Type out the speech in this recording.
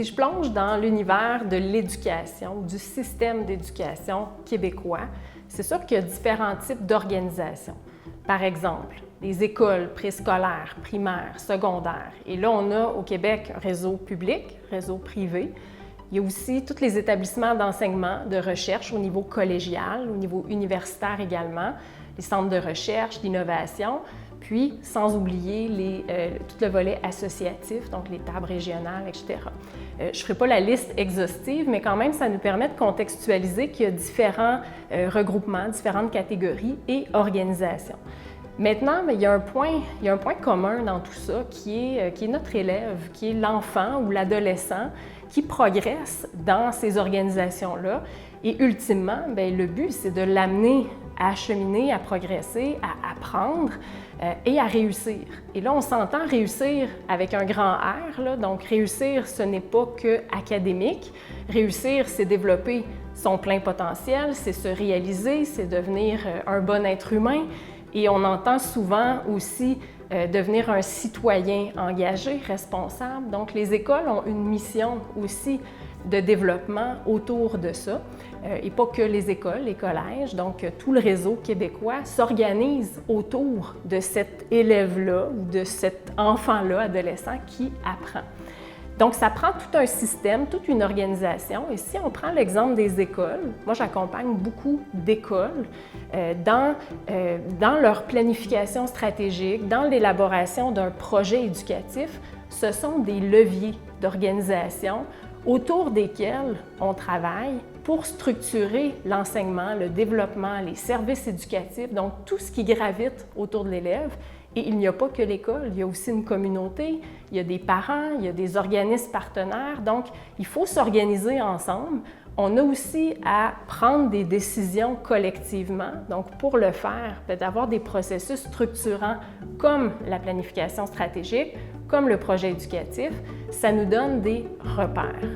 Si je plonge dans l'univers de l'éducation, du système d'éducation québécois, c'est sûr qu'il y a différents types d'organisations. Par exemple, les écoles préscolaires, primaires, secondaires. Et là, on a au Québec un réseau public, réseau privé. Il y a aussi tous les établissements d'enseignement, de recherche au niveau collégial, au niveau universitaire également, les centres de recherche, d'innovation, puis sans oublier tout le volet associatif, donc les tables régionales, etc. Je ne ferai pas la liste exhaustive, mais quand même, ça nous permet de contextualiser qu'il y a différents regroupements, différentes catégories et organisations. Maintenant, il y a un point commun dans tout ça qui est notre élève, qui est l'enfant ou l'adolescent qui progresse dans ces organisations-là. Et ultimement, le but, c'est de l'amener à cheminer, à progresser, à apprendre et à réussir. Et là, on s'entend réussir avec un grand R, là. Donc, réussir, ce n'est pas que académique. Réussir, c'est développer son plein potentiel, c'est se réaliser, c'est devenir un bon être humain. Et on entend souvent aussi devenir un citoyen engagé, responsable. Donc, les écoles ont une mission aussi de développement autour de ça. Et pas que les écoles, les collèges. Donc, tout le réseau québécois s'organise autour de cet élève-là ou de cet enfant-là, adolescent, qui apprend. Donc, ça prend tout un système, toute une organisation. Et si on prend l'exemple des écoles, moi, j'accompagne beaucoup d'écoles dans leur planification stratégique, dans l'élaboration d'un projet éducatif. Ce sont des leviers d'organisation autour desquels on travaille pour structurer l'enseignement, le développement, les services éducatifs, donc tout ce qui gravite autour de l'élève. Et il n'y a pas que l'école, il y a aussi une communauté, il y a des parents, il y a des organismes partenaires. Donc, il faut s'organiser ensemble. On a aussi à prendre des décisions collectivement. Donc, pour le faire, d'avoir des processus structurants comme la planification stratégique, comme le projet éducatif, ça nous donne des repères.